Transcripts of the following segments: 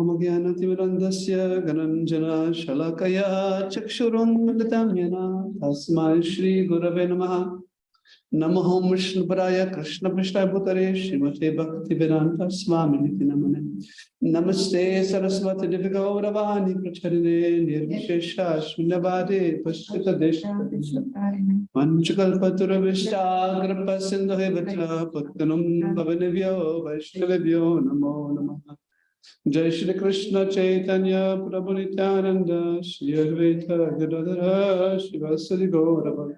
Amagyanatimirandasya Gananjana Shalakaya Chakshurunmilitam Yena Tasmai Shri Gurave Namaha Namo Vishnuparaya Krishna Prishna Bhutare Srimate Bhakti Vedanta Swami Niti Namane Namaste Saraswati Devika Gauravani Pracharine Nirvishesha Shunyavade Paschita Desha Manchukalpatura Vishtagra Pasindha Hevacha Pattanam Pavanevyo Vaishnavevyo Namo Namaha Jai Shri Krishna Chaitanya Prabhu Nityananda Shri Advaita Gadadhara Shivasadi Gaurava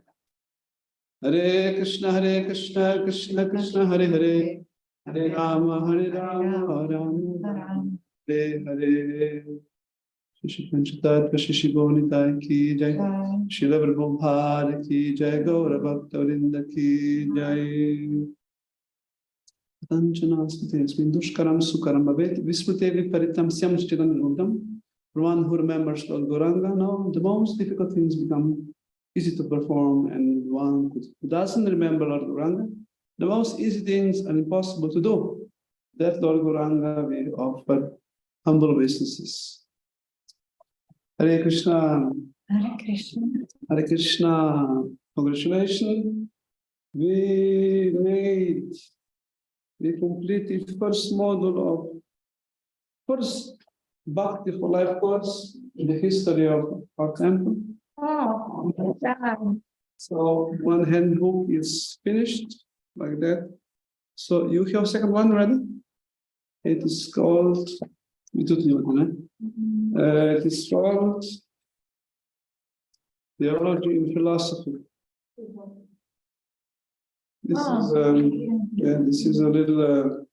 Hare Krishna Krishna Krishna Hare Hare Hare Rama Rama Hare Hare Shri Panchatat Shri Gaunitai Ki Jai Srila Prabhupada Ki Jai Gaura Bhakta Vrinda Ki Jai Tanchanaspati Dushkaram Sukaram Bhavet Vismrutevi Paritam Syam Chiran Nudam. For one who remembers Lord Gauranga, now the most difficult things become easy to perform, and one who doesn't remember Lord Gauranga, the most easy things are impossible to do. That Lord Gauranga we offer humble obeisances. Hare Krishna. Hare Krishna. Hare Krishna. Congratulations. We completed first module of first Bhakti for Life course in the history of our temple. Oh, So one handbook is finished like that. So you have second one ready? It is called it is called Theology in Philosophy. This is a little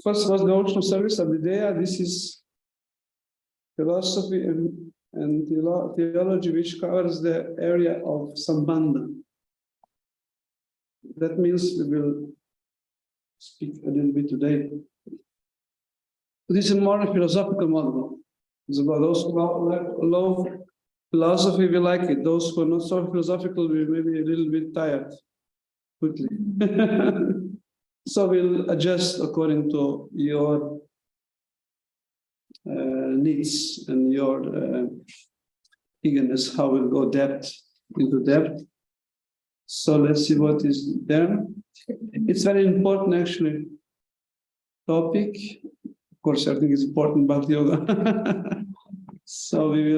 first was the devotional service of the day. This is philosophy and theology, which covers the area of Sambandha. That means we will speak a little bit today. This is more a philosophical model. It's about those who love philosophy, we like it. Those who are not so philosophical, we may be a little bit tired quickly. So we'll adjust according to your needs and your eagerness, how we'll go into depth. So let's see what is there. It's very important, actually, topic. Of course, I think it's important about yoga. So we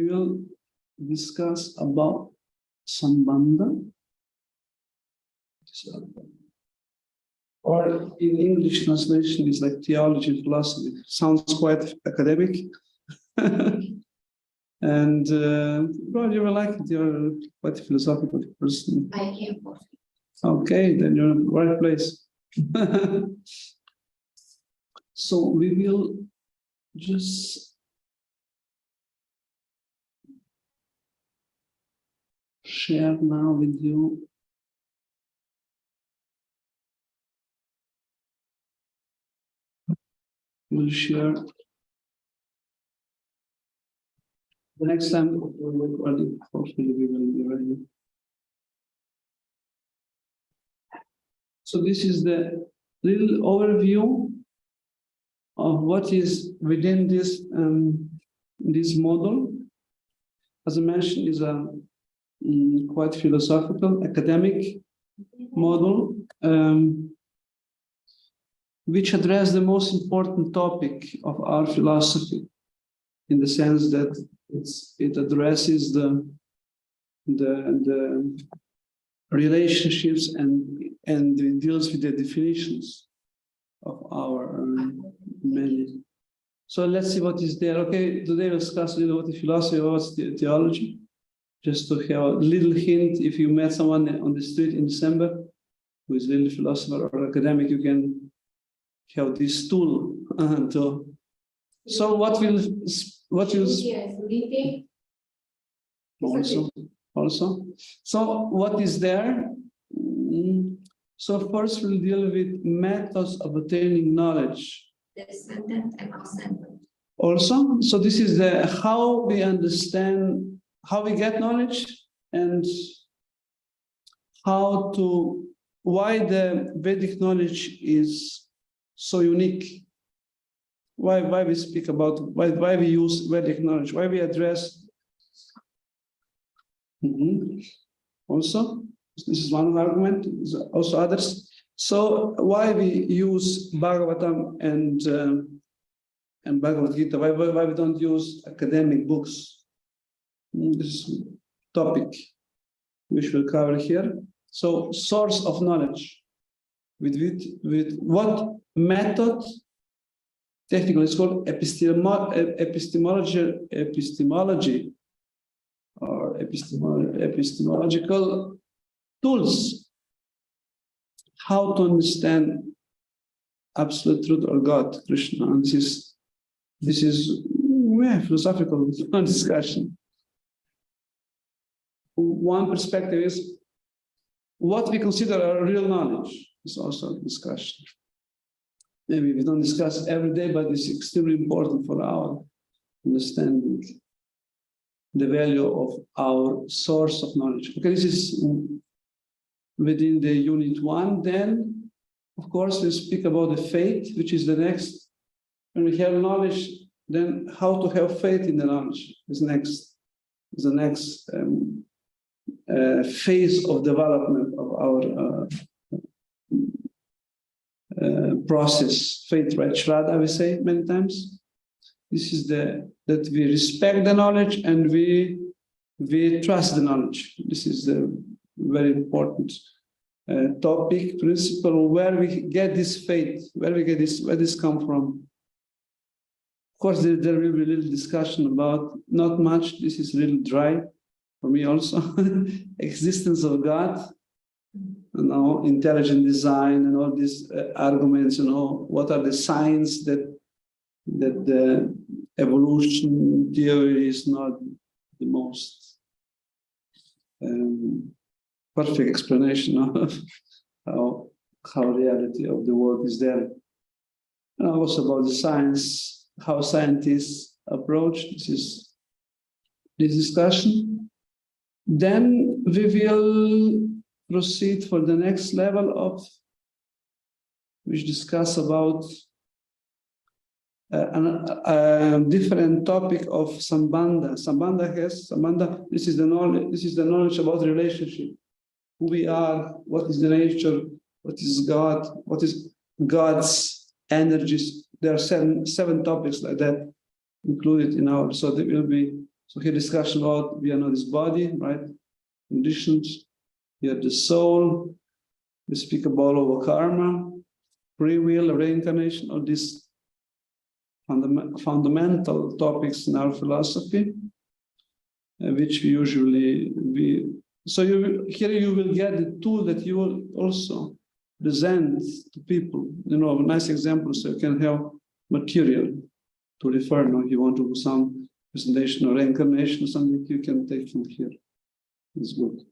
will discuss about Sambandha, or in English translation is like theology and philosophy. Sounds quite academic. And well, you will like it. You're quite a philosophical person. I can't. Okay, then you're in the right place. So we will just share now with you we'll share the next time we're recording. Hopefully we will be ready. So this is the little overview of what is within this model. As I mentioned, is a quite philosophical, academic model, which addresses the most important topic of our philosophy, in the sense that it addresses the relationships and it deals with the definitions of our many. So let's see what is there. Okay, today we'll discuss a little about the philosophy, what's the theology, just to have a little hint. If you met someone on the street in December who is really a philosopher or academic, you can have this tool to. So what will also? So what is there? So first we'll deal with methods of attaining knowledge. Descendant and ascendant. Also, so this is the how we understand, how we get knowledge, and why the Vedic knowledge is so unique. Why we speak about, why we use Vedic knowledge, why we address. Also, this is one argument, there's also others. So why we use Bhagavatam and Bhagavad Gita? Why we don't use academic books? This topic which we'll cover here. So source of knowledge. With what method? Technically, it's called epistemology or epistemological tools. How to understand absolute truth or God, Krishna. And this is philosophical discussion. One perspective is what we consider a real knowledge. Is also a discussion. Maybe we don't discuss every day, but it's extremely important for our understanding the value of our source of knowledge. Okay, this is within the unit 1. Then, of course, we speak about the faith, which is the next. When we have knowledge, then how to have faith in the knowledge is the next phase of development of our process. Faith, right? Shraddha, we say many times. This is that we respect the knowledge and we trust the knowledge. This is the very important topic, principle, where we get this faith, where this come from. Of course, there will be a little discussion about, not much, this is a little dry for me also, existence of God, intelligent design and all these arguments, what are the signs that the evolution theory is not the most perfect explanation of how reality of the world is there. And also about the science, how scientists approach this discussion. Then we will proceed for the next level of which discuss about a different topic of Sambandha. Sambandha. This is the knowledge about relationship, who we are, what is the nature, what is God, what is God's energies. There are seven topics like that included in our. So there will be here discussion about we are not this body, right? Conditions. We are the soul. We speak about our karma, free will, reincarnation, all these fundamental topics in our philosophy, which we usually So here you will get the tool that you will also present to people. A nice example, so you can have material to refer. If you want to do some presentation or reincarnation or something, you can take from here. It's good.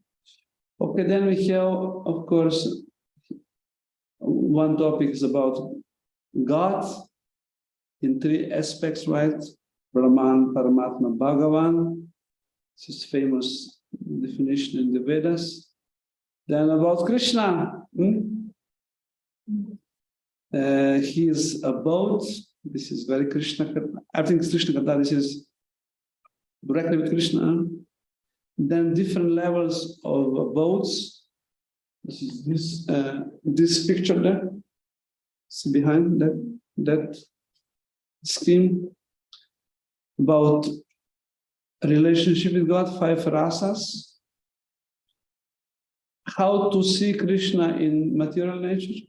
Okay, then we have, of course, one topic is about God in 3 aspects, right? Brahman, Paramatma, Bhagavan. This is famous definition in the Vedas. Then about Krishna. He is abode. This is very Krishna. I think it's Krishna Katha. This is directly with Krishna. Then different levels of abodes. This is this picture there. See behind that scheme about a relationship with God, 5 rasas. How to see Krishna in material nature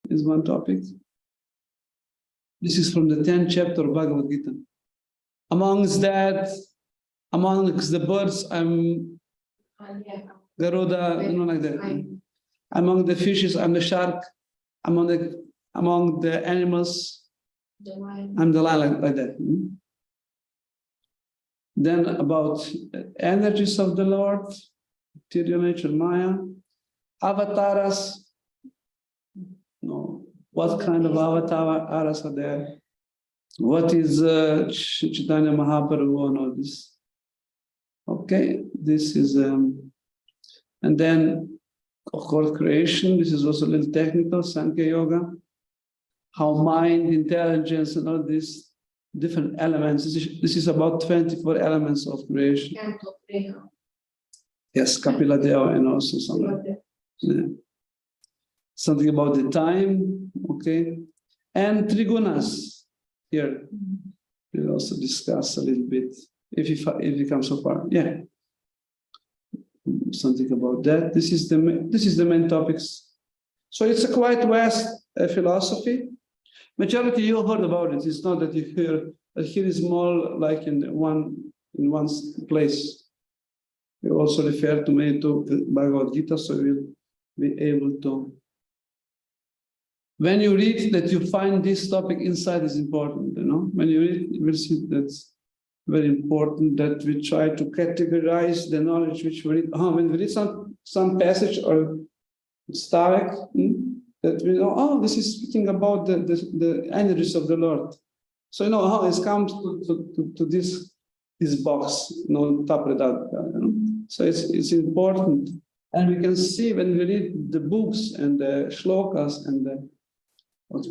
is one topic. This is from the 10th chapter of Bhagavad Gita. Amongst the birds, I'm Garuda, like that. Among the fishes, I'm the shark. Among the animals, I'm the lion, like that. Then about energies of the Lord, material nature, Maya, avatars. What kind of avatars are there? What is Chaitanya Mahaprabhu and all this? Okay, this is, and then, of course, creation. This is also a little technical, Sankhya Yoga. How mind, intelligence, and all these different elements. This is about 24 elements of creation. Yes, Kapila Deva, and also something. Yeah. Something about the time, okay, and trigunas. Here, we'll also discuss a little bit if you come so far. Yeah, something about that. This is the main topics. So it's a quite vast philosophy. Majority you heard about it. It's not that you hear. Here is more like in one place. We also refer to many to Bhagavad Gita, so we'll be able to. When you read that you find this topic inside is important, you know. When you read, you will see that's very important that we try to categorize the knowledge which we read. When we read some passage or stavek, that we know, this is speaking about the energies of the Lord. So you know how it comes to this box, top of that. So it's important, and we can see when we read the books and the shlokas and the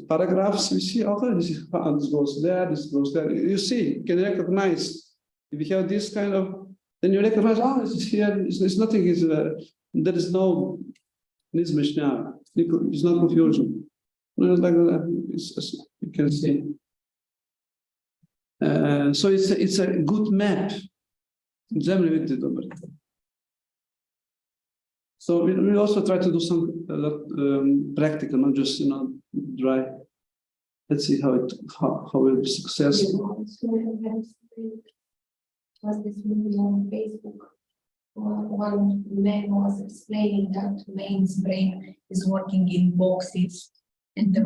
paragraphs, we see, this goes there, this goes there. You see, you can recognize. If you have this kind of, then you recognize, this is here. It's nothing. There is no nizmishna. It's not confusion. Like that. You can see. So it's a good map. So we also try to do some practical, not just dry. Let's see how we'll be successful. Was this movie on Facebook? One man was explaining that man's brain is working in boxes, and the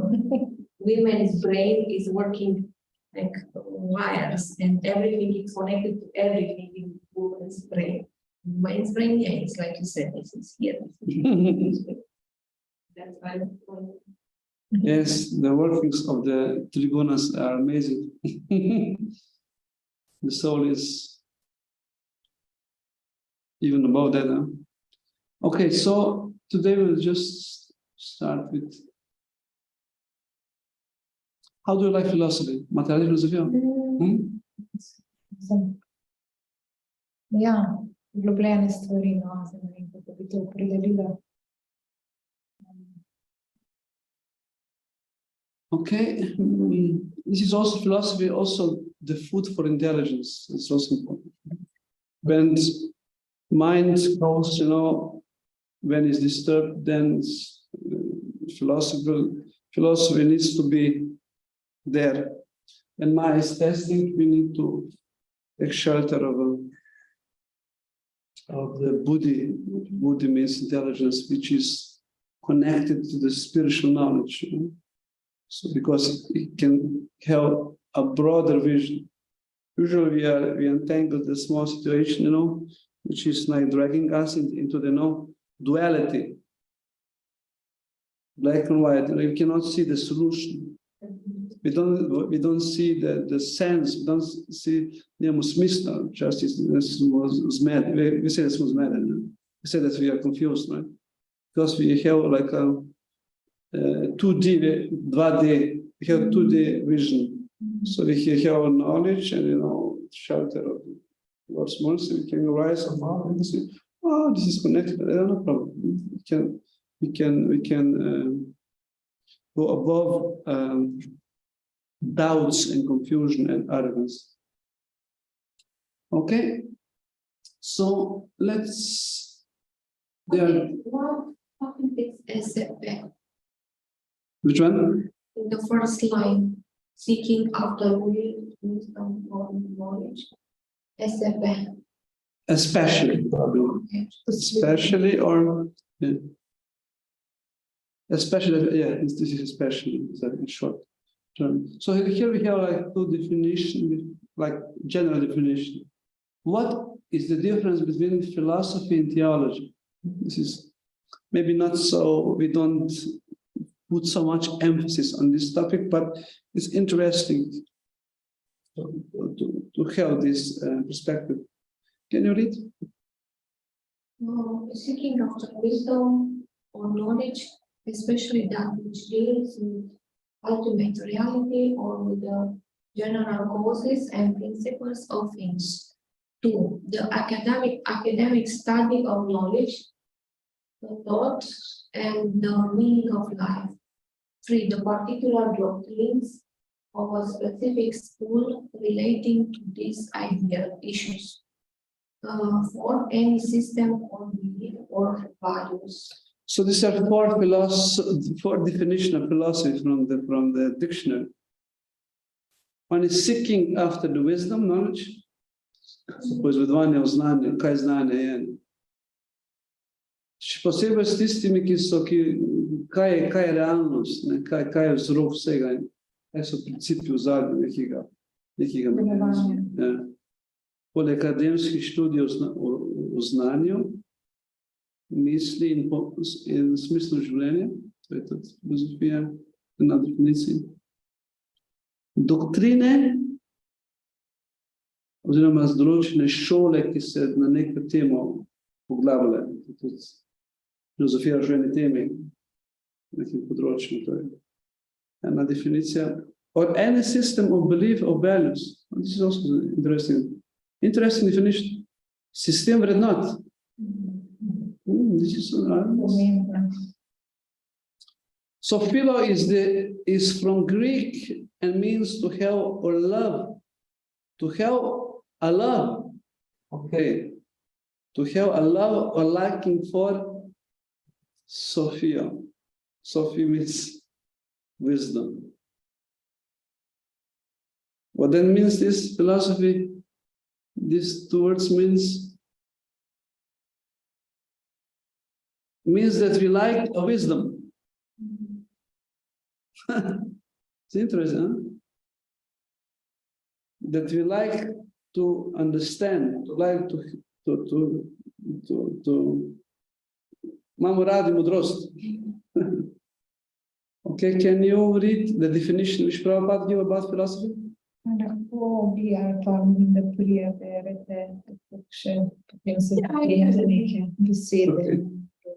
women's brain is working like wires, and everything is connected to everything in woman's brain. Man's brain, yeah, it's like you said, this is here. That's why. Yes, the workings of the trigunas are amazing. The soul is even above that. Huh? Okay, so today we'll just start with how do you like philosophy? Materialism philosophy? Yeah, влюбляем истории на это определила. Okay, this is also philosophy, also the food for intelligence. It's also important. When mind goes, when it's disturbed, then philosophy needs to be there. When mind is testing, we need to take shelter of the buddhi. Buddhi means intelligence, which is connected to the spiritual knowledge. So because it can have a broader vision. Usually we entangle the small situation, which is like dragging us into the duality, black and white. You cannot see the solution. We don't see the sense. We don't see justice. This was mad. We say this was mad. We say that we are confused, right? Because we have like a 2D, 2D, we have 2D vision. So we have our knowledge and shelter of God's mercy. We can rise above and say, this is connected. No problem. We can go above doubts and confusion and arrogance. Okay, so let's. What topic is SFP? Which one? In the first line, seeking after wisdom or knowledge. SFP. Especially, Okay. especially or yeah. Especially, yeah. This is especially in short term. So here we have like two definitions, like general definition. What is the difference between philosophy and theology? This is maybe not so. We don't put so much emphasis on this topic, but it's interesting to have this perspective. Can you read? Seeking after wisdom or knowledge, especially that which deals with ultimate reality or with the general causes and principles of things. 2. The academic study of knowledge, the thought, and the meaning of life. 3. The particular doctrines of a specific school relating to these ideal issues. 4. Any system or belief or values. So these are four definitions of philosophy from the dictionary. One is seeking after the wisdom, knowledge. Suppose vedvanje o znanju, kaj znanje je. Še posebej s tistimi, kaj je realnost, ne? Kaj je vzrok vsega, kaj so principi v zadnju nekega mehanizma. Ja. Poleg akademskih študij o znanju, misli in smislu življenja, to je tudi filozofija, na definiciji. Doktrine, oziroma določene šole, ki se na neko temo poglavljajo, tudi filozofija o življenju temi, nekim področjem, to je ena definicija. Or any system of belief or values. This is also interesting. Interesting definition. Sistem vrednot. This is so philo is from Greek and means to have or love. To have a love. Okay. To have a love or liking for Sophia. Sophia means wisdom. What then means this philosophy? These two words means that we like a wisdom. It's interesting, huh? That we like to understand, to like to imamo radi modrost. Okay, can you read the definition which Prabhupada gave about philosophy? Okay.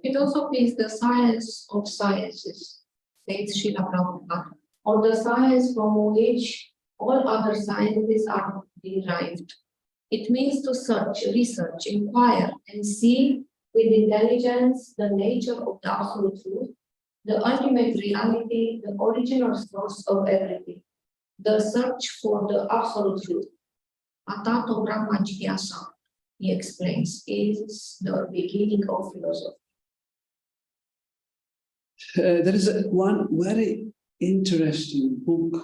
It also means the science of sciences, says Srila Prabhupada, or the science from which all other sciences are derived. It means to search, research, inquire, and see with intelligence the nature of the absolute truth, the ultimate reality, the original source of everything. The search for the absolute truth. Atato Brahma Jigyasa, he explains, is the beginning of philosophy. There is one very interesting book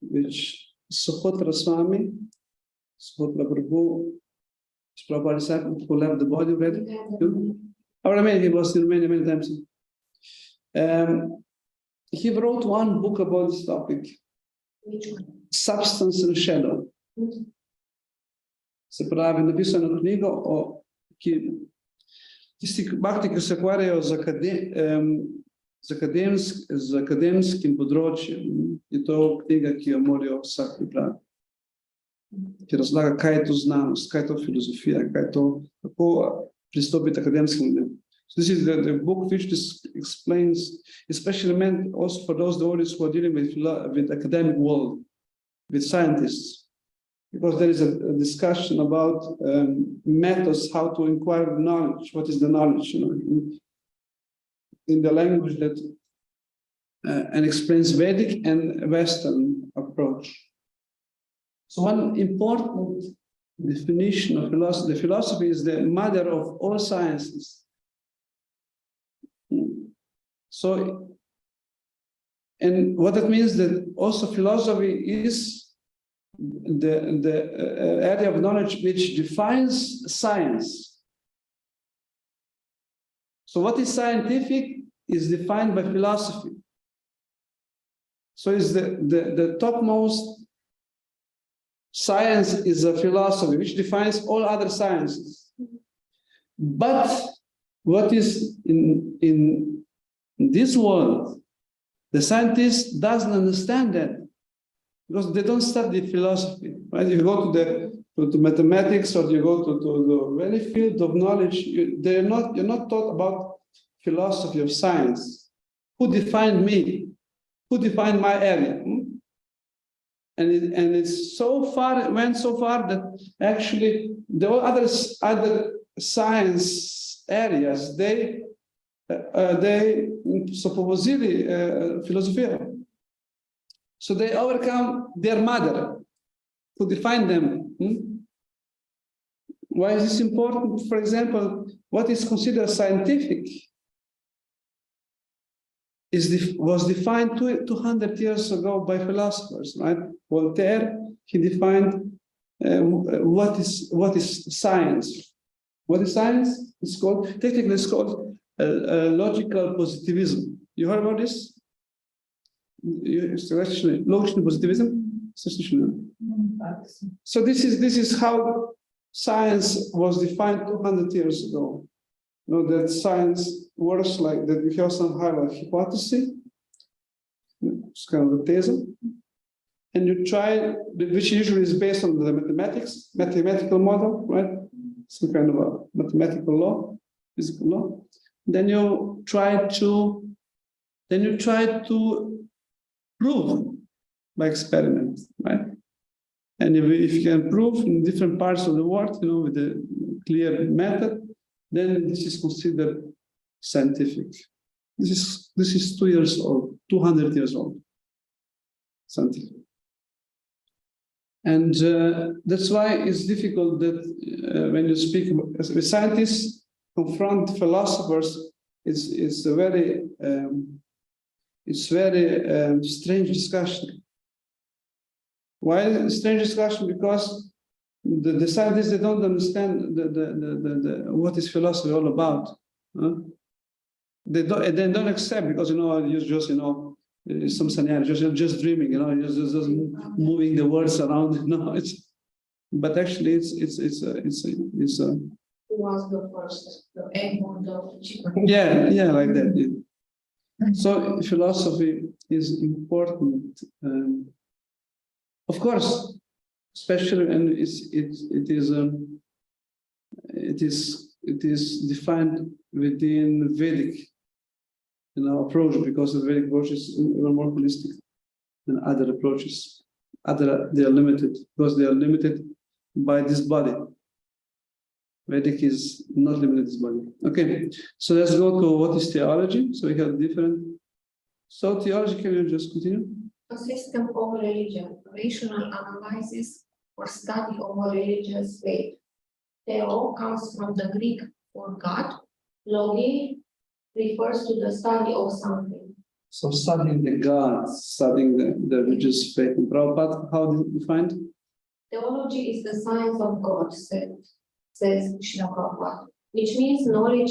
which Sohotra Swami, Sohotra Prabhu, Prabhupada disciple who left the body already. He was in many times. He wrote one book about this topic. Which one? Substance and Shadow. Se pravi, napisano knjigo o tisti Bhakti, ki se ukvarjajo z akademskim področjem. Je to knjiga, ki jo morajo vsak pripraviti. Ki razlaga, kaj je to znanost, kaj je to filozofija, kaj je to, kako pristopiti akademskim ljudem. So this is the book which explains, especially meant also for those audience who are dealing with academic world, with scientists, because there is a discussion about methods, how to acquire knowledge, what is the knowledge, in the language that and explains Vedic and Western approach. So one important definition of philosophy, the philosophy is the mother of all sciences. So, and what that means that also philosophy is the area of knowledge which defines science. So what is scientific is defined by philosophy. So is the topmost science is a philosophy which defines all other sciences. But what is in this world, the scientist doesn't understand that because they don't study philosophy. Right? If you go to the to mathematics or you go to any field of knowledge, you're not taught about philosophy of science. Who defined me? Who defined my area? And it's so far, it went so far that actually the other science areas, they supposedly filosofia. So they overcome their mother who defined them. Why is this important? For example, what is considered scientific was defined 200 years ago by philosophers, right? Voltaire, he defined what is science. What is science? Technically it's called logical positivism. You heard about this? Logical positivism? So this is how science was defined 200 years ago. You know, that science works like that. We have some kind of hypothesis, it's kind of a thesis, and you try, which usually is based on the mathematical model, right? Some kind of a mathematical law, physical law. Then you try to prove by experiment, right? And if you can prove in different parts of the world, you know, with a clear method, then this is considered scientific. This is 200 years old, scientific. And that's why it's difficult that when you speak with scientists, confront philosophers, it's a very strange discussion. Why a strange discussion? Because the scientists, they don't understand what is philosophy all about. They don't accept, because you just some scenario, just dreaming, just moving the words around. No, but actually it's Who was the first, the egg or the chicken? Yeah, like that. Yeah. So philosophy is important, of course, especially, and it is defined within Vedic, approach, because the Vedic approach is even more holistic than other approaches. They are limited because they are limited by this body. Vedic is not limited to this body. Okay, so let's go to what is theology. So we have different. So theology, can you just continue? A system of religion, rational analysis or study of a religious faith. Theo comes from the Greek for God. Logi refers to the study of something. So studying the gods, studying the religious faith. And Prabhupada, how do you find? Theology is the science of God, says Srila Prabhupada, which means knowing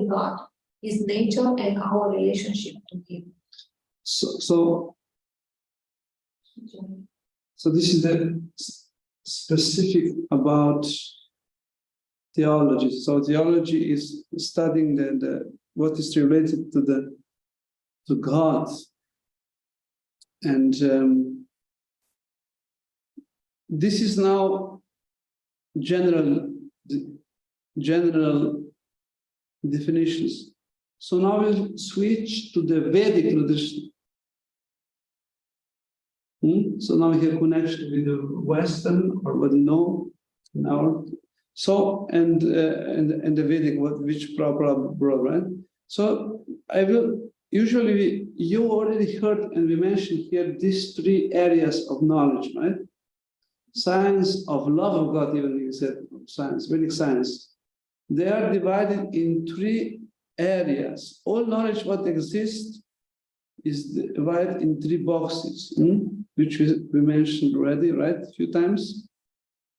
God, His nature, and our relationship to Him. So this is the specific about theology. So theology is studying the what is related to God, and this is now general definitions. So now we'll switch to the Vedic tradition. So now we have connection with the Western, or what we know now. So and the Vedic, which Prabhupada brought, right? So I will usually, you already heard, and we mentioned here these three areas of knowledge, right? Science of love of God, even you said science, Vedic science. They are divided in three areas. All knowledge what exists is divided in three boxes, which we mentioned already, right? A few times.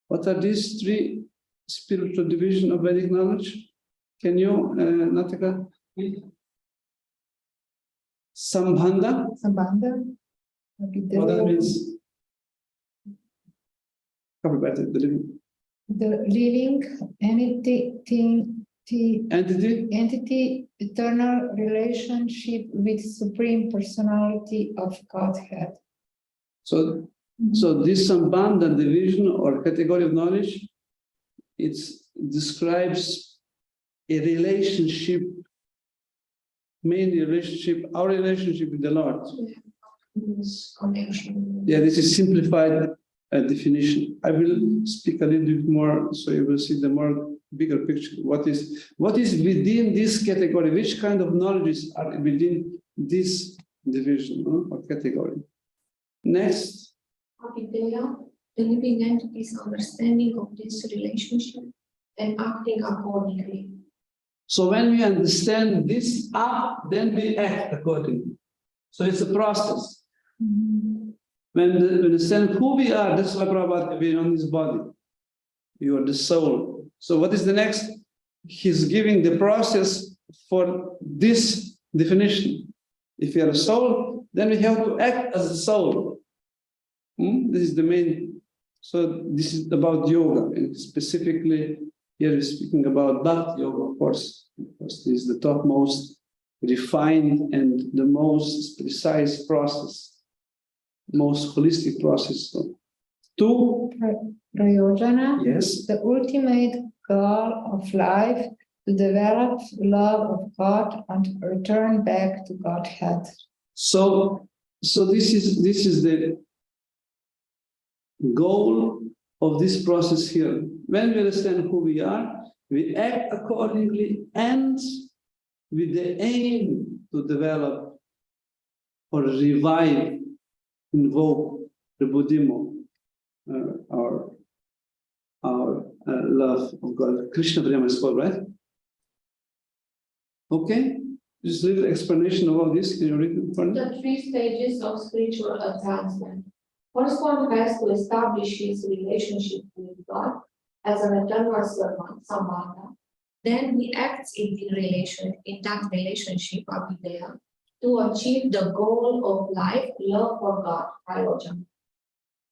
What are these three spiritual divisions of Vedic knowledge? Can you, Natika? Sambandha. Sambandha. What that means? The living entity, eternal relationship with Supreme Personality of Godhead. So So this Sambandha division or category of knowledge, it describes a relationship, mainly relationship, our relationship with the Lord. This connection. Yeah, this is simplified definition. I will speak a little bit more, so you will see the more bigger picture. What is within this category? Which kind of knowledges are within this division or category? Next. Avideya, the living entity's understanding of this relationship and acting accordingly. So when we understand this up, then we act accordingly. So it's a process. When we understand who we are, that's why Prabhupada being on this body. You are the soul. So what is the next? He's giving the process for this definition. If you are a soul, then we have to act as a soul. This is the main. So this is about yoga, and specifically here we're speaking about Bhakti yoga, of course, because this is the topmost refined and the most precise process, most holistic process. So, two, Prayojana, yes. the ultimate goal of life, to develop love of God and return back to Godhead. So this is the goal of this process here. When we understand who we are, we act accordingly and with the aim to develop or revive, invoke the Buddhism, our love of God. Krishna Prema is called, right? Okay, just a little explanation of all this. Can you read it for me? The 3 stages of spiritual advancement. First one has to establish his relationship with God as an eternal servant, Sambandha. Then he acts in that relationship, Avideya, to achieve the goal of life, love for God, Prayojana.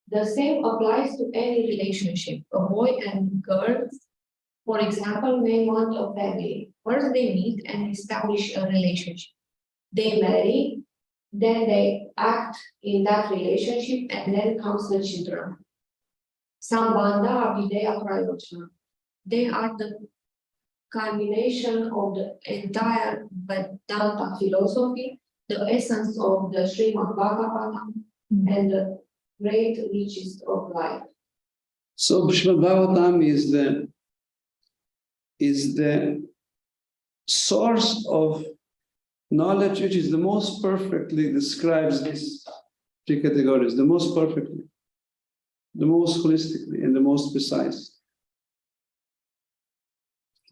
The same applies to any relationship. A boy and girl, for example, may want a family. First they meet and establish a relationship. They marry, then they act in that relationship, and then comes the children. Sambandha, Avideya, Prayojana. They are the culmination of the entire Vedanta philosophy, the essence of the Srimad Bhagavatam, and the great riches of life. So Srimad Bhagavatam is the source of knowledge which is the most perfectly describes these 3 categories, the most perfectly, the most holistically, and the most precise.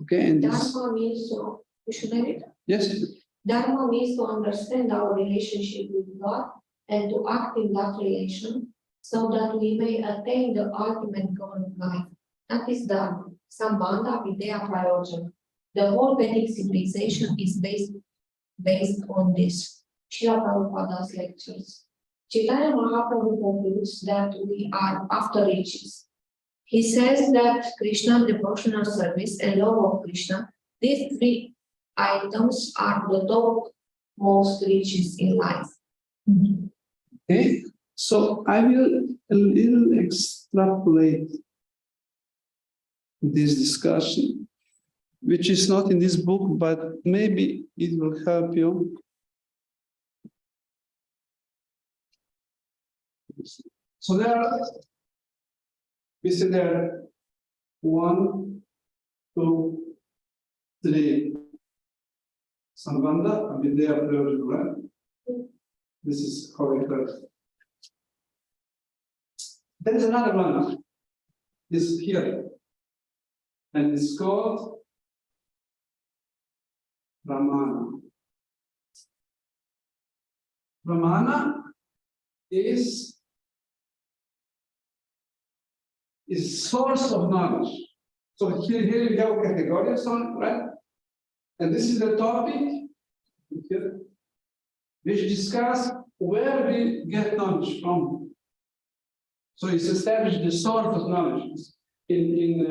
Okay, and this, Dharma means to, you should have it. yes, Dharma means to understand our relationship with God and to act in that relation so that we may attain the ultimate goal of life. That is Dharma, Sambandha, Avideya, Prayojana. The whole Vedic civilization is based on this. Srila Prabhupada's lectures. Chaitanya Mahaprabhu concludes that we are after riches. He says that Krishna, devotional service, and love of Krishna, these 3 items are the topmost riches in life. okay. So I will a little extrapolate this discussion, which is not in this book, but maybe it will help you. So we see there 1, 2, 3. Sambandha, Avideya, Prayojana, right? This is how it goes. There is another one. This here. And it's called Pramana. Pramana is source of knowledge. So here we have a category, right? And this is the topic here, which discuss where we get knowledge from. So it's established the source of knowledge. In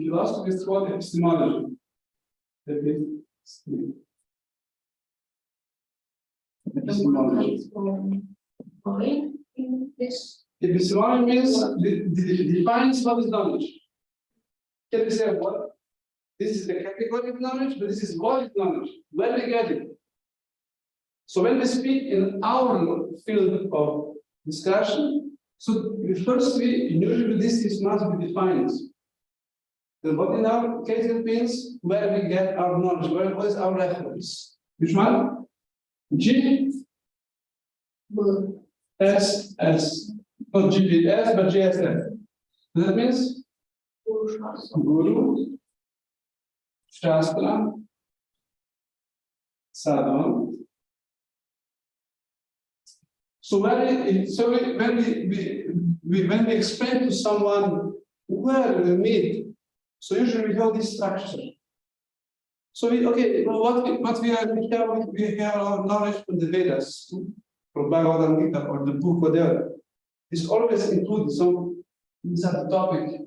philosophy, it's called epistemology. The one is from mind, in this? Epistemology means defines what is knowledge. Can we say what? This is the category of knowledge, but this is what is knowledge. Where we get it. So when we speak in our field of discussion, so first usually this must be defined. And what in our case it means where we get our knowledge, what is our reference? Which one? G S S. Not GPS, but GSS. That means Guru, Shastra, Sadhana. So when we explain to someone where we meet, so usually we have this structure. So we have our knowledge from the Vedas, from Bhagavad Gita or the book, whatever. It's always included. So these are the topic.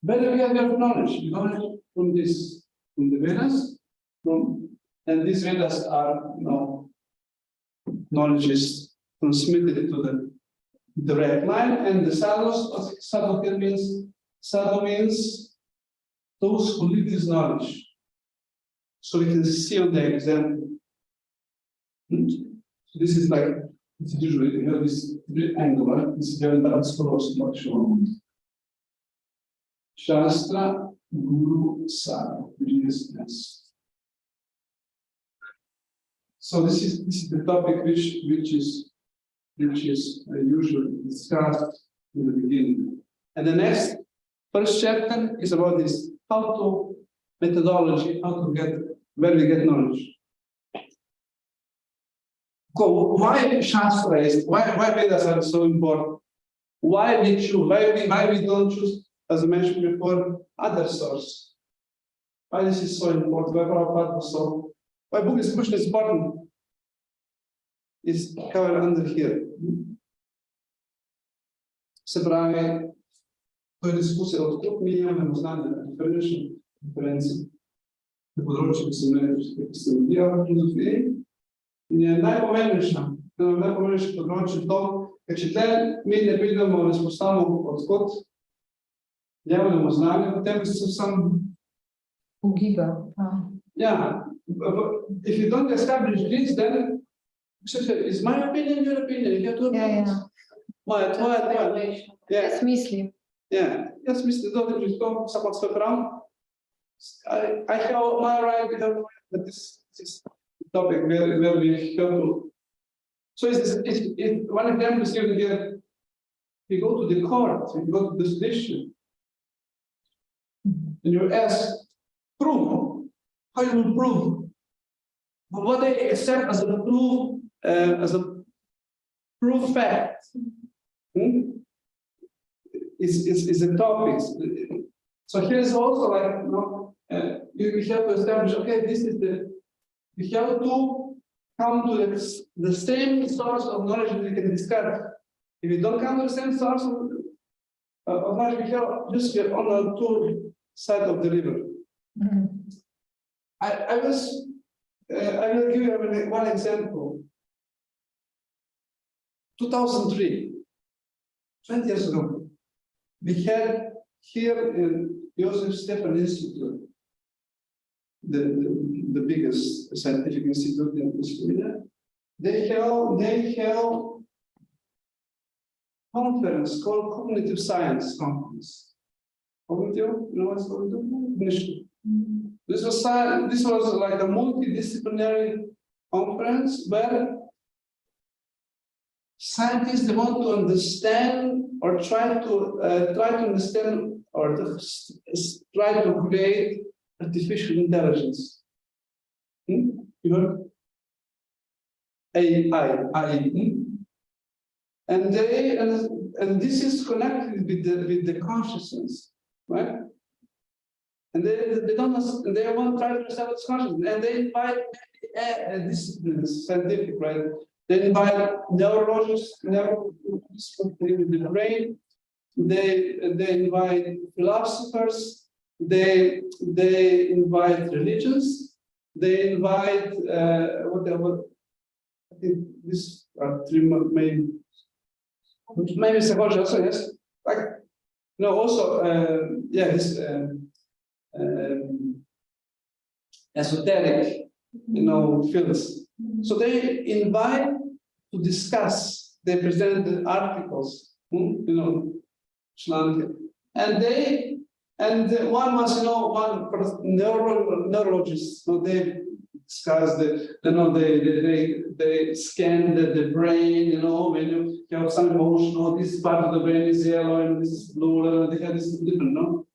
Where we have knowledge from this, from the Vedas, and these Vedas are, knowledge is transmitted to the direct line, and the sadhu means those who live this knowledge. So we can see on the example. So this is like, it's usually you have this angle, right? This is very not sure. Shastra, Guru, Sadhu, which is this. So this is the topic which is usually discussed in the beginning. And the first chapter is about this, methodology, how to get where we get knowledge. Why Shastra why Vedas are so important? Why we choose? Why we don't choose, as I mentioned before, other source? Why this is so important? Why Prabhupada was so? Why Buddhist question is important? Is covered under here. Se pravi, to je diskusija, odkud mi imamo znanje, referenci, na področju psihologije, filozofije, in je najpomembnejše področje to, ker če tle mi ne pridemo, ne spostavimo odkot jemljamo znanje, potem se sam ugiba. Yeah, if you don't establish this, then is my opinion your opinion? You have to What? Jaz mislim. Yeah, jaz mislim, da je to samo svoj prav. I have my right, but this is the topic where we have to. So it's one example is given here. You go to the court, you go to the station, and you ask, prove. How you will prove? But what they accept as a proof fact, is a topic. So here is also like, you have to establish, okay, this is we have to come to the same source of knowledge that we can discuss. If we don't come to the same source of knowledge, we have just get on the two sides of the river. I will give you one example. 2003, 20 years ago, we had here in Joseph Stefan Institute, the biggest scientific institute in Sweden. They held conference called Cognitive Science Conference. Cognitive, you know what's cognitive? This was like a multidisciplinary conference where scientists want to understand or try to understand or try to create artificial intelligence. You know, AI. And this is connected with the consciousness, right? And they want to try to establish consciousness, and they invite disciplines, scientific, right? They invite neurologists, with the brain. They invite philosophers. They invite religions. They invite whatever. I think these are three main. maybe psychology also, yes. Like, also, yeah, this esoteric, fields. So they invite to discuss. They present the articles, Schlanke, and one was, one neurologist. So they discuss they scan the brain. When you have some emotion, this part of the brain is yellow and this is blue. And they have this different,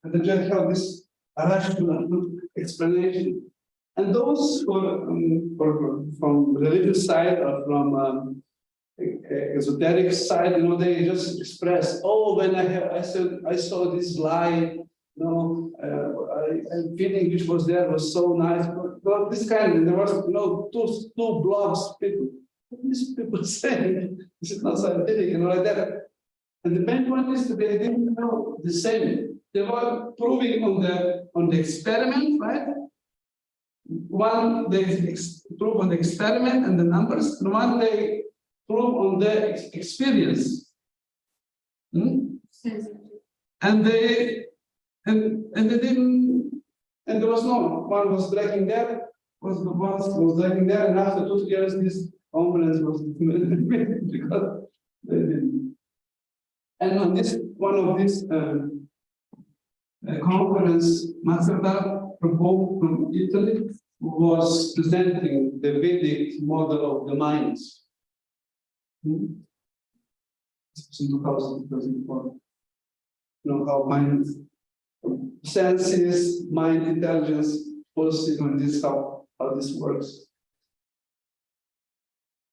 and they just have this rational explanation. And those who are from religious side or from esoteric side, they just express, when I saw this light, I'm feeling which was there was so nice. But this kind, and there was two blogs people. These people saying this is not scientific, like that. And the main point is that they didn't know the same. They were proving on the experiment, right? One they prove on the experiment and the numbers, and one they prove on the experience. And they didn't, and there was one was dragging there, was dragging there, and after 2 years this conference was because they didn't. And on this one of these conference, Mazda proposed from Italy was presenting the Vedic model of the minds. This was in 2004. How mind, senses, mind, intelligence, policy, and this how this works.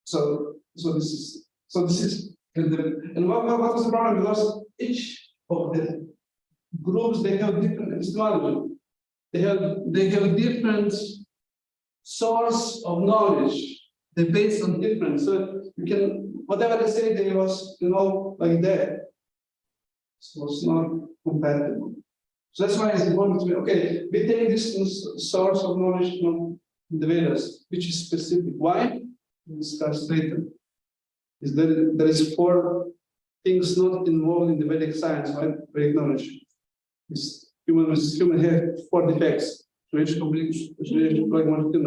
So this is and what was the problem? Because each of the groups, they have different epistemology. They have different source of knowledge. They're based on different. So you can, whatever they say, they was like that. So it's not compatible. So that's why it's important to be okay. We take this source of knowledge from the Vedas, which is specific. Why? We'll discuss later. Is that there is 4 things not involved in the Vedic science, right? Vedic knowledge. Human have 4 defects. So it's one of them.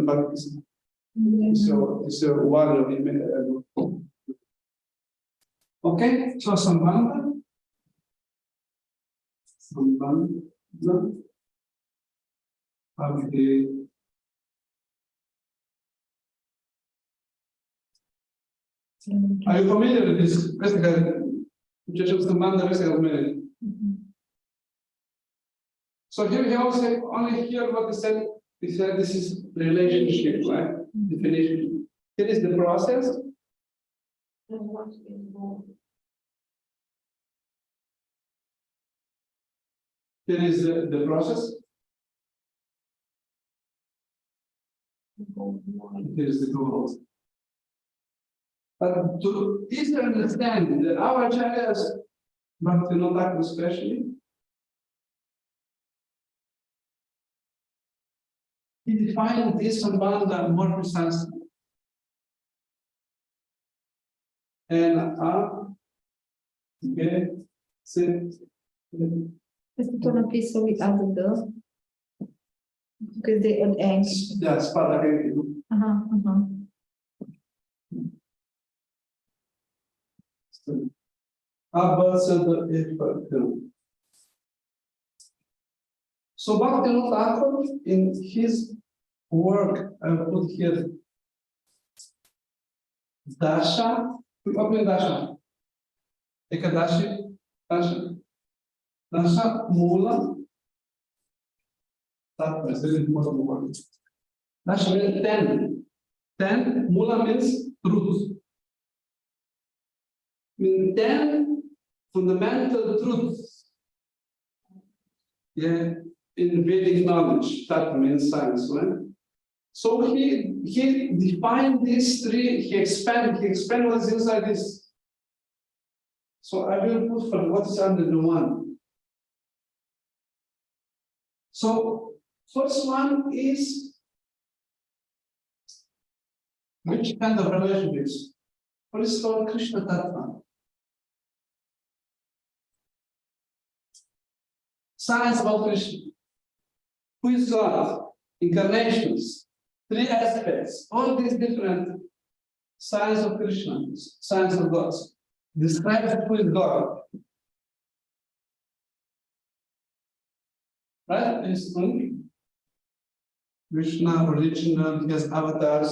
Okay, so Sambandha. Bhakti. Are you familiar with this? So here we also only hear what they said. We said this is relationship, right? Definition. Here is the process. Here is the process. Here is the goal. But to easily understand that our acharyas, Bhakti Thakur especially, he defined this Sambandha more precisely. And okay, sit. Questo è napisato with other because they add egg. Yeah, spada che So Bhakti Thakur, in his work, I put here Dasha. Open Dasha. Ekadashi. Dasha Mula. That is very important word. Dasha means 10. 10. Mula means truth. Means 10 fundamental truths. Yeah, in Vedic knowledge, that means science, right? So he defined these 3. He expanded what's inside this. So I will put for what is under the 1. So first one is which kind of relationships? What is called Krishna Tattva? Science about Krishna. Who is God? Incarnations, three aspects, all these different science of Krishna, science of God. Describes who is God. Right? It's Krishna, original, he has avatars,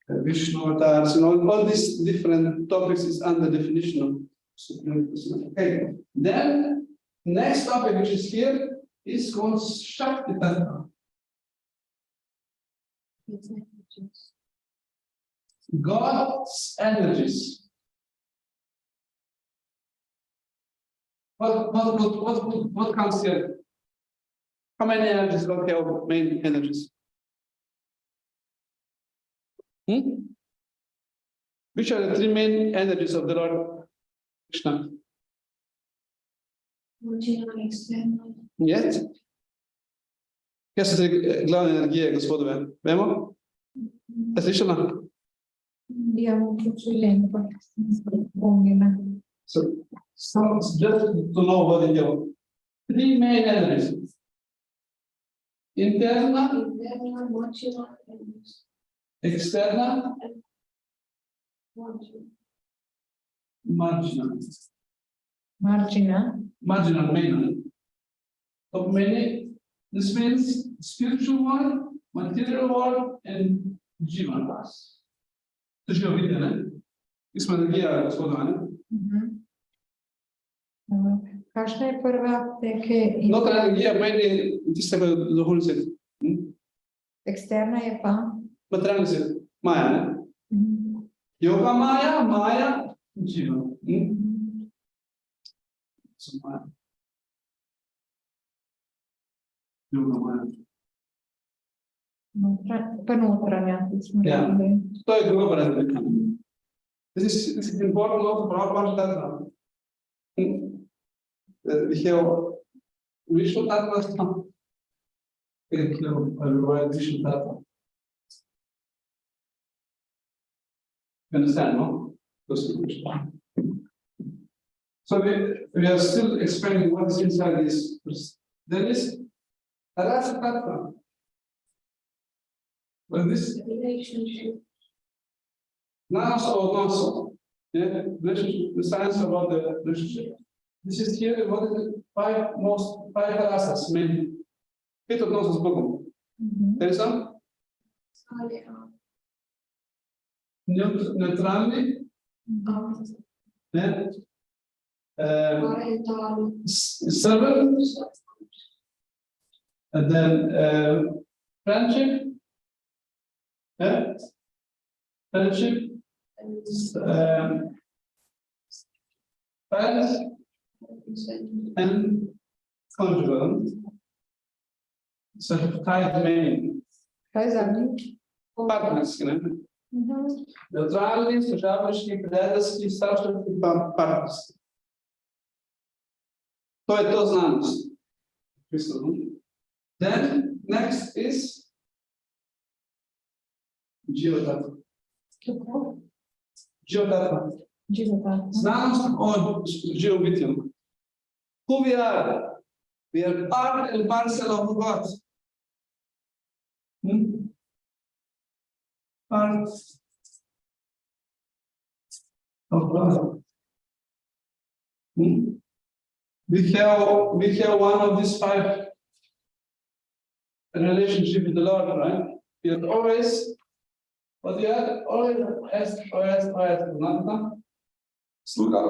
Vishnu avatars, all these different topics is under definition of Supreme Krishna. Okay. Then next topic which is here is called Shakti Tattva. God's energies. What comes here? How many energies God have? Main energies? Which are the three main energies of the Lord Krishna? Yes. Какие са главни енергии, господове? Вемо? Е слышала? Я чуть-чуть помнила. So just to know what they are. Three main energies. Internal, external, marginal. Marginal mainly. So many, this means spiritual world, material world, and jiva. To show you, ne? This one here, господа, Каква е първа теке? Вътре енергия, mainly, ти се духовен свет. Екстерна е па? Материален свет. Майя, не? Йога Майя, джива. Йога Майя. Вънутряна. Той е грубо разлика. This is important also for our Tattva. We have Vishnu Tattva. We have Vishnu Tattva. You understand, no? So we are still explaining what is inside this. There is Rasa Tattva. But this Relationship. Naso, yeah, relationship, the science about the relationship. This is here, what is the five rasas, mainly. Пет относно с Богом. There is some neutrality, servant, and then friendship, friendship, friends, and conjugal. So five main partners, neutralni, služabniški, prijateljski, starševski partnerski. To je to znanost. Then next is Jiva. Jiva. Znanost o živom bitju. Who we are? We are part and parcel of God. Part of God. We have one of these five relationships with the Lord, right? We are always, but we are always sluga.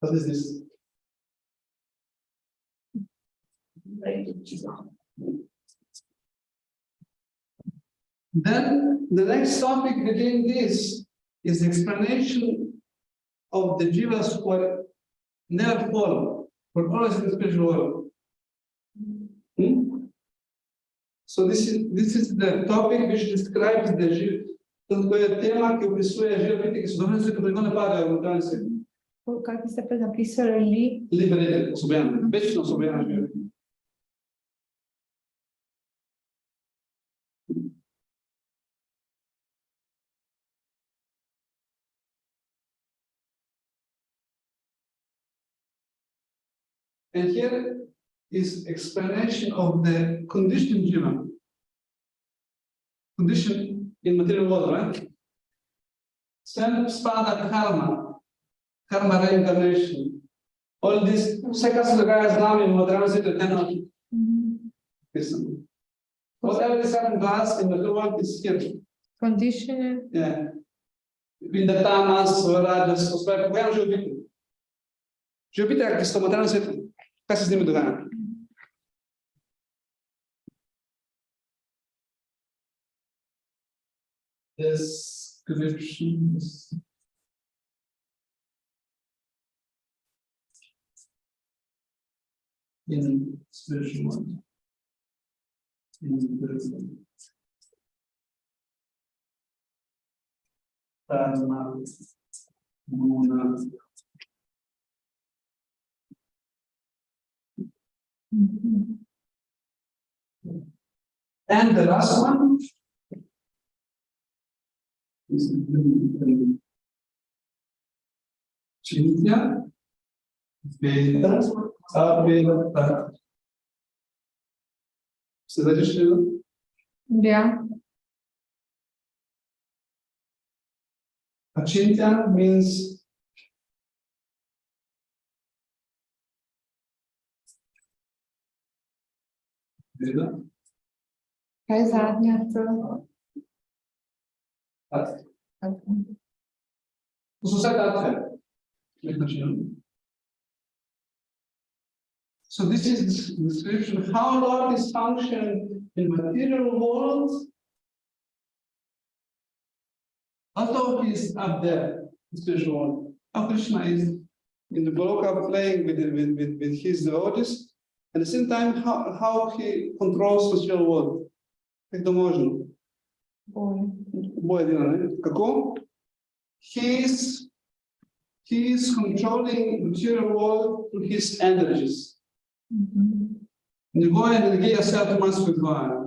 What is this? Then the next topic within this is the explanation of the jivas who are never fallen, but always in the spiritual world. So this is the topic which describes Tanto que é tema que eu preciso é realmente que se não se que não para o trânsito. Как ви сте написали ли? Libere, soberano. Veci não soberano. And here is explanation of the condition given. Condition in material world, right? Sen spada karma reincarnation. All this, все казва гая знаме, материалните cannot listen. Whatever is happening to us in the world is here. Condition. Yeah. Вида тамас, раджас, успех, коя же обител? Же обител как сто материален свет. Как се с ними догана? Descriptions. In spiritual one. In spiritual. Dharma. Guna. And the last one is Chintya, Veda, Aveda. Você está dizendo? Yeah. Achintya means Veda. Kaj je zadnja to? So this is the description how Lord is functioning in material world. Although he is up there, the spiritual world, how Krishna is in the Goloka playing with his devotees, at the same time how he controls the material world. Как то можно? Како? He is controlling the material world through his energies. Негова енергия се автоматски отваря.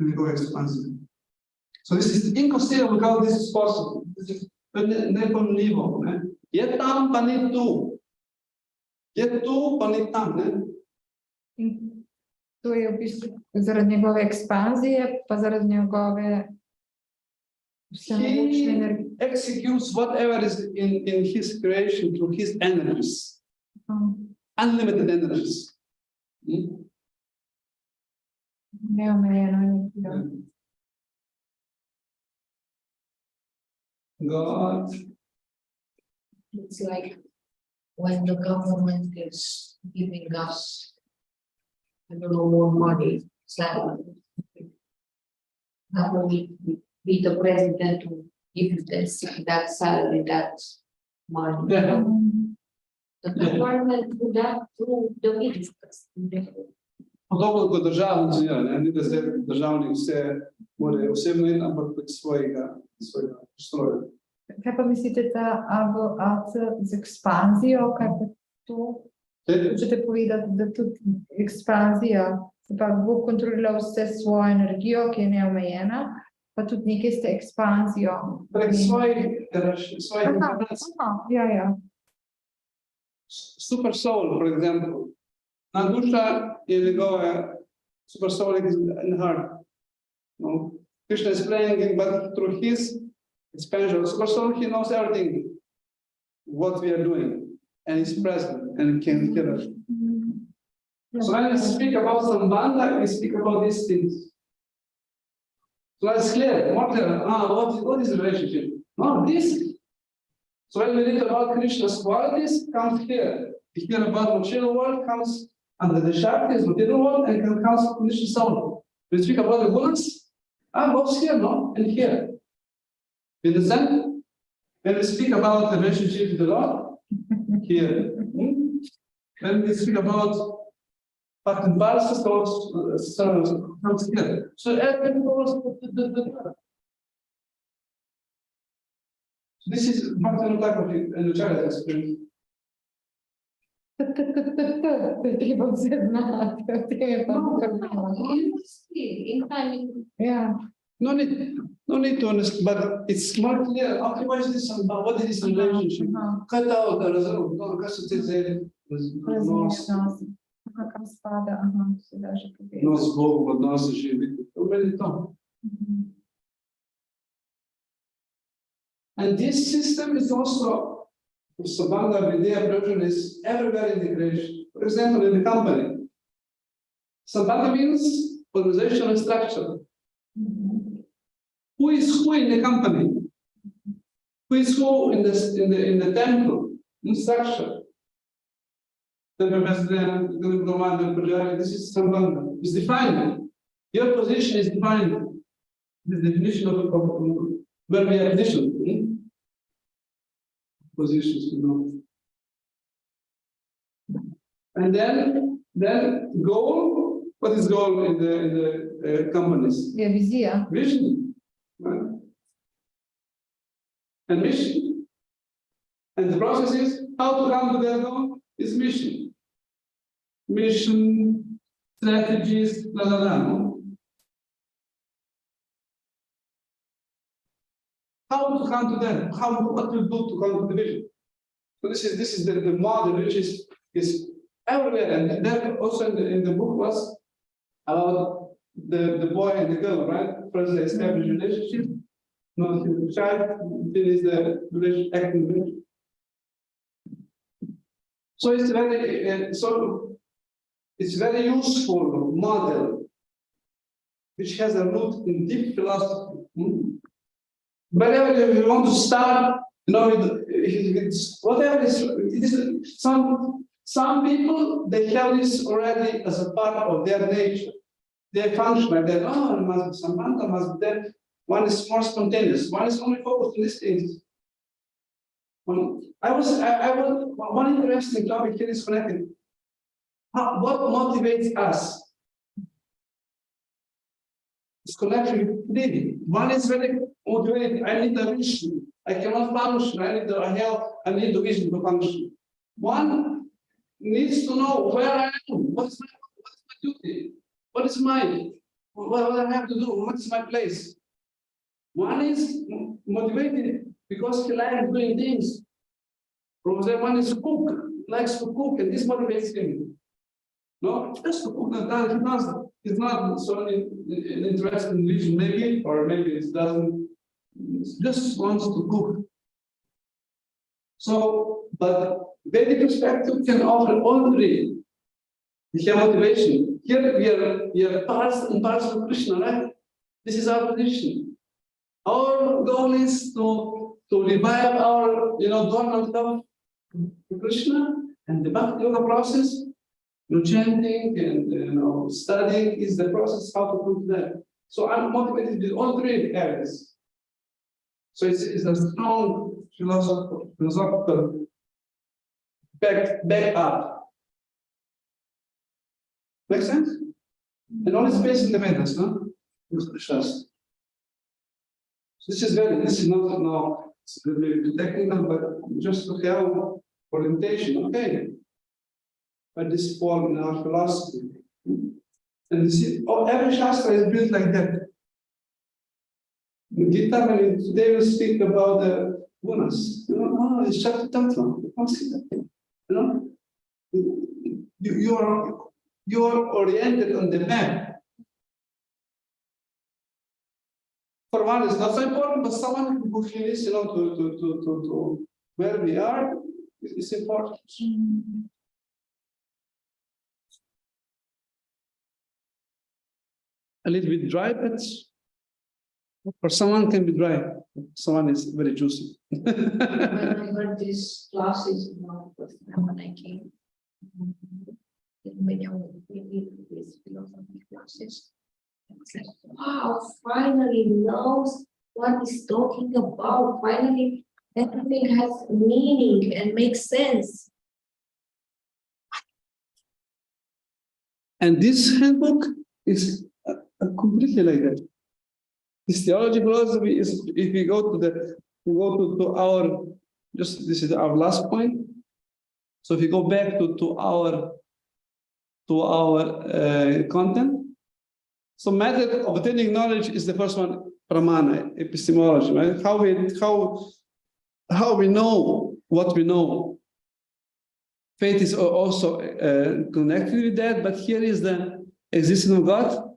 Негова експансия. So this is inconceivable how this is possible. This is непонливо. Е там, па не ту. Е ту, па не там. To je v bistvu zaradi njegove ekspanzije, pa zaradi njegove vsemogočne energije. Executes whatever is in his creation through his energies. Unlimited energies. Neomejeno energijo. God. It's like when the government is giving us, I don't know, more money, salary. How we be the president to give that salary, that money. Yeah. The government do that through the ministers. Podobno kot država nadzira, ni da zdaj državnik vse more osebno in ampak prek svojega stroja. Kaj pa mislite, ta AVAC z ekspanzijo, kaj pa to? Hočete povedati, da tudi ekspanzija, se pa bo kontrolirala vse svojo energijo, ki je neomejena, pa tudi nekaj s ekspanzijo. Prek svojih informacij. Ja. Super soul, for example. Na duša je njegova super soul is in heart. No? Krishna is playing, but through his expansion, super soul, he knows everything, what we are doing, and is present and can hear us. So when we speak about Sambandha, we speak about these things. So it's clear, more clear. What is the relationship? No, this. So when we read about Krishna's qualities, comes here. We hear about material world, comes under the Shakti's material world, and comes Krishna's soul. We speak about the gunas, goes here, no, and here. You understand? When we speak about the relationship with the Lord, here. When we speak about but in verses comes together. So everything goes the this is Bhakti and the child experience. Треба все знати. In time, Yeah. No need to understand, but it's more clear. Okay, what is this about? What is this relationship? Cut out the result. No, because it is Ага, там спада, ага, сюда же победа. нос Богу, нос живет. And this system is also, Sabanda Vidya version is everywhere in the creation. For example, in the company. Sabanda means organizational structure. Who is who in the company? Who is who in the temple, in structure? Temple president, commander, this is Sambandha. It's defined. Your position is defined. The definition of where we are positioned. Positions, you know. And then goal. What is goal in the companies? Yeah, vizija. Vision. Right? And mission. And the process is how to come to that goal is mission. Mission, strategies, blah, blah, blah. No? How to come to that? What to do to come to the vision? So this is the model which is everywhere, and then also in the book was about the boy and the girl, right? First they establish relationship, not the child, then is the relationship acting relationship. So it's very useful model which has a root in deep philosophy. Whenever you want to start, you know, whatever it is, some people they have this already as a part of their nature. They function like that. Oh, there must be some mantra, must be that. One is more spontaneous. One is only focused on these things. I was one interesting topic here is connected. What motivates us? It's connected with living. One is very motivated. I need a vision. I cannot function. I need a help. I need a vision to function. One needs to know where I am. What is my duty? What is what I have to do? What is my place? One is motivated because he likes doing things. One is cook, likes to cook, and this motivates him. No, just to cook that he's not so interested in religion, maybe, or maybe it doesn't. Just wants to cook. So, but Vedic perspective can offer all three. We have motivation. Here we are parts of Krishna, right? This is our position. Our goal is to revive our dormant love to Krishna, and the Bhakti Yoga process, chanting and studying is the process how to do that. So I'm motivated with all three areas. So it's a strong philosophical back up. Make sense? And all is based in the Vedas, no? This is not now it's a little bit technical, but just to have orientation, okay. But this form in our philosophy. And you see, every Shastra is built like that. In Gita, today we speak about the gunas. It's chapter tattva. You are oriented on the map. For one, it's not so important, but someone who feels, to where we are, is important. A little bit dry, but for someone can be dry. Someone is very juicy. When I heard these classes, when I came, when we did these philosophy classes, I was like, wow, finally knows what he's talking about. Finally, everything has meaning and makes sense. And this handbook is completely like that. This theology philosophy is, if we go to our, just this is our last point. So if you go back to our content, so method of attaining knowledge is the first one, pramana, epistemology, right? How we know what we know. Faith is also connected with that, but here is the existence of God.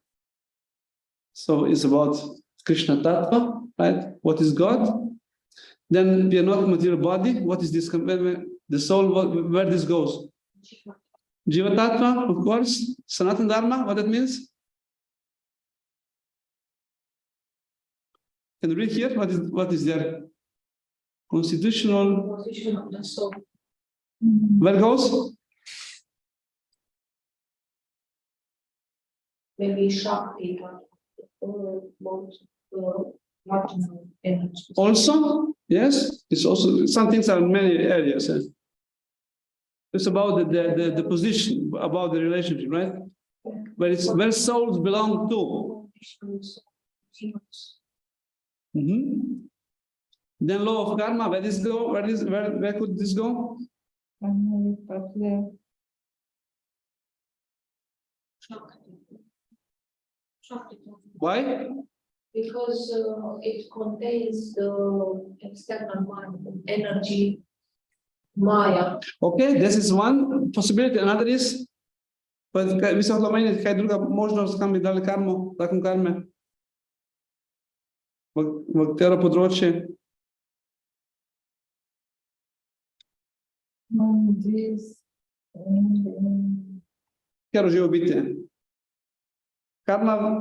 So it's about Krishna Tattva, right? What is God? Then we are not material body. What is this? The soul, where this goes? Jiva Tattva, of course. Sanatana Dharma, what that means? Can you read here? What is there? Constitutional. Position of the soul. Where goes? Maybe Shakti, marginal energy. Also, yes, it's also some things are in many areas. It's about the position, about the relationship, right? Where souls belong to. Then law of karma, where this go? Where could this go? Why? Because it contains the external energy, Maya. Okay, this is one possibility. Another is, високо мене, какая друга možnost, kam bi dali karmu, takom karme. V katero področje? Katero živo bitje? Karma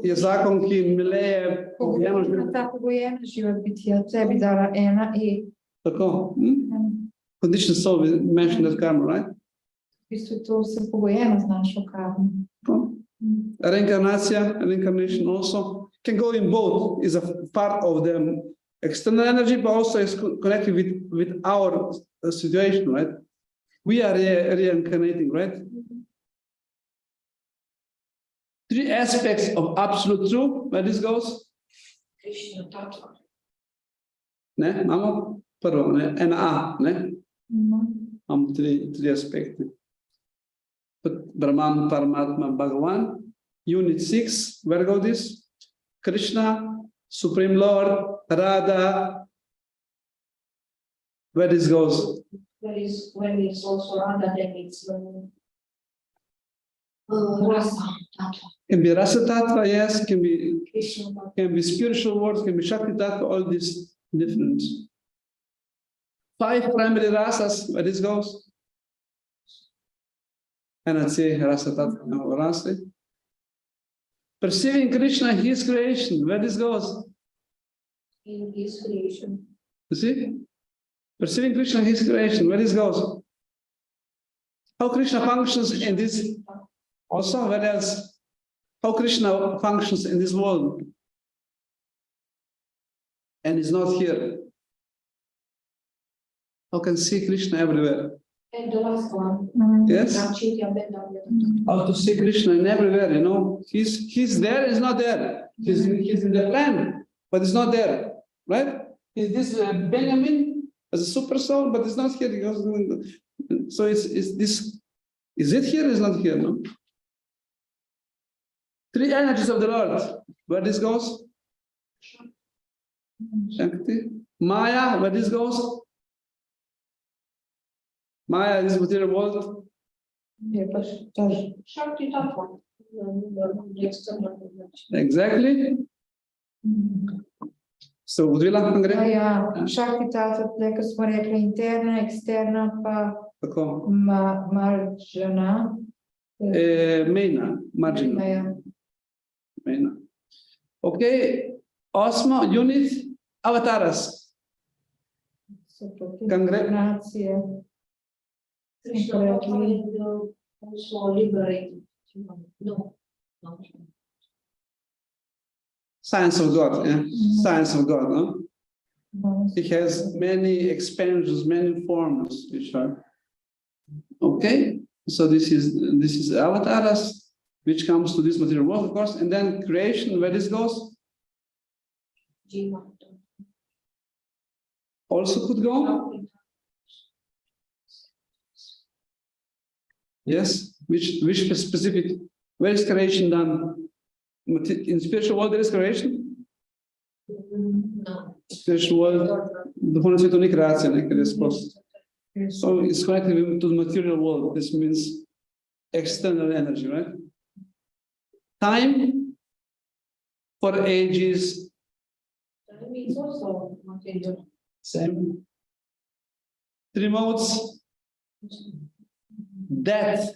je zakon, ki mileje pogojeno življenje. Ta pogojena život biti, ja tebi dala ena i Tako. Condition soul, we mentioned that karma, right? v bistvu to se pogojeno z našo karmo. Reincarnation also can go in both, is a part of the external energy, but also is connected with our situation, right? We are reincarnating, right? Three aspects of absolute truth, where this goes? Krishna Tattva. Ne, imamo prvo, ne, NA, ne? Imamo tri aspekte. Brahman, Paramatma, Bhagavan. Unit 6, where go this? Krishna, Supreme Lord, Radha. Where this goes? When it's also Radha, then it's Rasa Tattva. Can be Rasa Tattva, yes, can be Krishna Tattva. can be spiritual words, can be Shakti Tattva, all these different. 5 primary rasas, where this goes? And I'd say Rasa Tattva, no, Rasa. Perceiving Krishna, His creation, where this goes? In His creation. You see? Perceiving Krishna, His creation, where this goes? How Krishna functions in this, also, where else? How Krishna functions in this world. And is not here. How can see Krishna everywhere? And the last one. Yes? Rachitya Vedanta. How to see Krishna in everywhere, you know? He's there, he's not there. He's in the plan, but he's not there. Right? Is this Benjamin as a super soul, but it's not here. So is this, is it here? It's not here, no? 3 energies of the Lord. Where this goes? Shakti. Maya, where this goes? Maya, this material world. Shakti Tattva. The external energy. Exactly. So, Udvila, Andrej? Ja, Shakti Tattva, tako smo rekli, interna, eksterna, pa Tako. marđana. Mejna, marginal. Ja. Mejna. Okay, osmo unit, avataras. Nacije. Krishna Tattva is also liberated. No. Science of God, yeah? Science of God, no? It has many expansions, many forms, which are okay. So this is avatars, which comes to this material world, of course, and then creation, where this goes, Jiva. also could go. Yes, which specific, where is creation done? In spiritual world, there is creation. No. Spiritual world, духовна света не creația, ne răspuns. So it's connected to the material world. This means external energy, right? Time for ages. Time is also material. Same. Three modes. Death.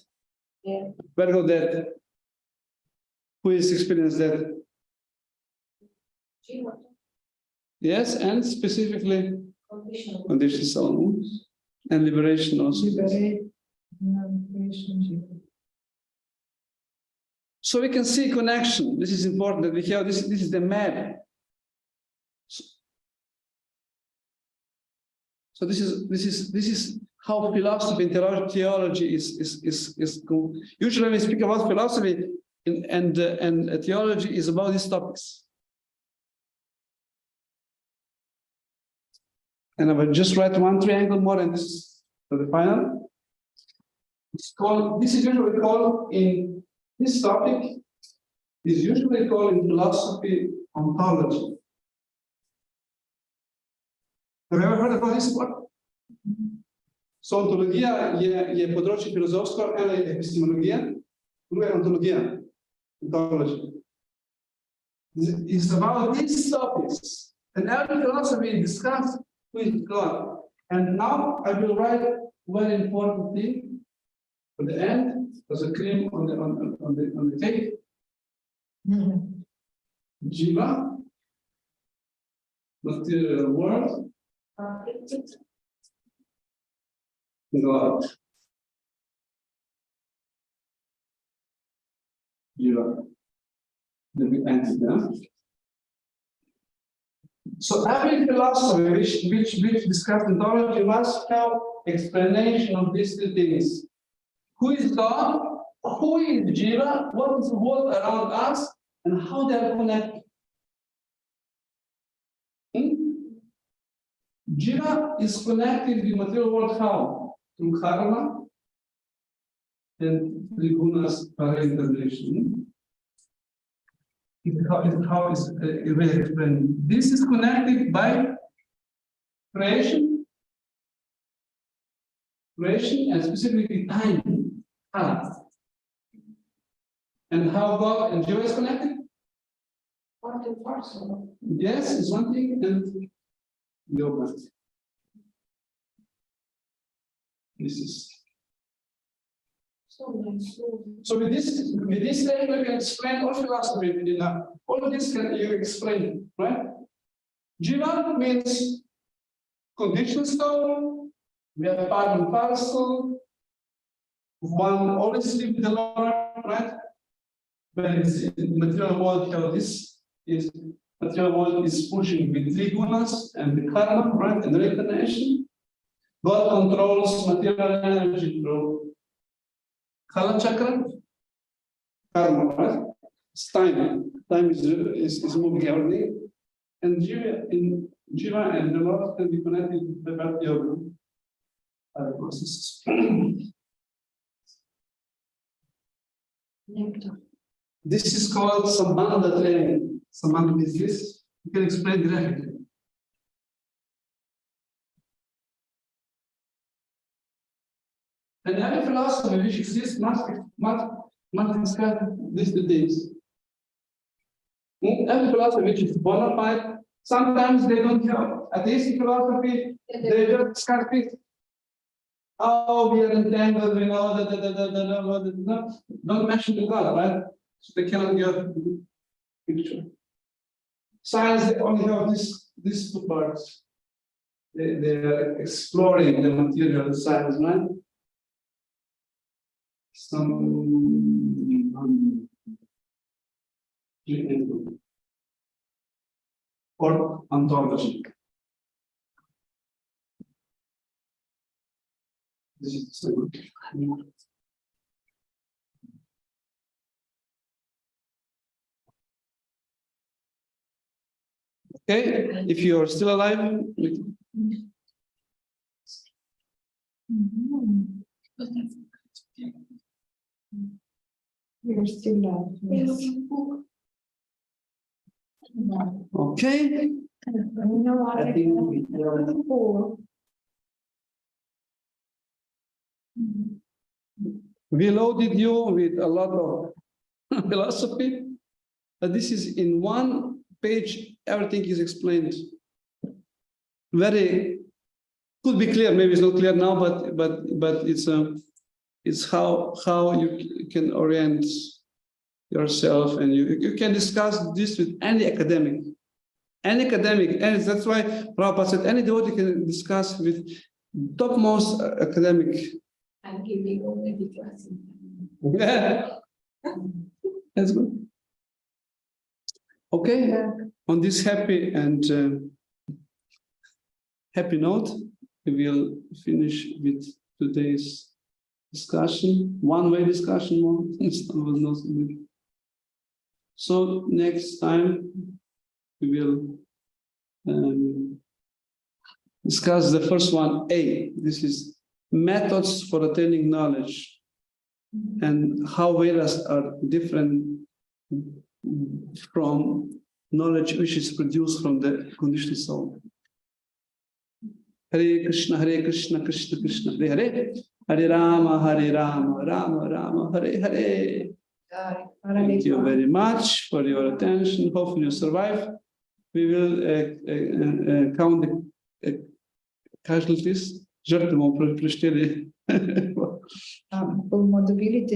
Yeah. Where go death? Who is experienced death? Jiva. Yes, and specifically Conditional. conditioned soul and liberation also. So we can see connection. This is important that we have this. This is the map. So this is how philosophy and theology is cool. Usually when we speak about philosophy and theology is about these topics. And I will just write one triangle more, and this is for the final. It's called. This is usually called in this topic. Is usually called in philosophy ontology. Have you ever heard about this word? So ontologia je področje filozofsko, ena je epistemologija, druga je ontologija, ontology. It's about these topics, and every philosophy discuss who is God. And now I will write one important thing for the end, as a cream on the cake. Jiva, material world, God. Jiva. Then we end it now. So every philosophy which discussed ontology must have explanation of these two things. Who is God? Who is Jiva? What is the world around us? And how they are connected? Jiva is connected with the material world how? Through karma and trigunas para incarnation. How is really explained? This is connected by creation, and specifically time. And how God and Jiva is connected? Part and parcel. Yes, it's one thing, and yoga. This is. So with this thing, we can explain all philosophy within that. All of this can you explain, right? Jiva means conditional soul. We have part and parcel. One always live with the Lord, right? But in material world, how this is material world is pushing with three gunas and the karma, right? And reincarnation. God controls material energy through Kala chakra, karma, right? It's time. Time is moving everything. And Jiva and the Lord can be connected with the Bhakti of other processes. This is called Sambandha training. Sambandha is this. You can explain graphically. And every philosophy which exists must discuss these two things. Every philosophy which is bona fide, sometimes they don't have atheistic philosophy, they just discuss this. Oh, we are entangled, we know that, don't mention the God, right? So they cannot get the picture. Science, they only have these two parts. They are exploring the material science, right? Or ontology. This is the Okay, if you are still alive, You're still alive. Yes. okay. You know what? I think we We loaded you with a lot of philosophy, but this is in one page, everything is explained. Very, could be clear, maybe it's not clear now, but it's how you can orient yourself, and you can discuss this with any academic, and that's why Prabhupada said any devotee can discuss with topmost academic. I'm giving already classes. Yeah. That's good. Okay, on this happy and happy note, we will finish with today's discussion, one-way discussion. So next time we will discuss the first one, A. This is methods for attaining knowledge and how Vedas are different from knowledge which is produced from the conditioned soul. Hare Krishna, Krishna Krishna, Hare Hare, Hare Rama, Rama Rama, Hare Hare. Thank you very much for your attention. Hopefully you survive. We will count the casualties. Жертвам прощения. Vulnerability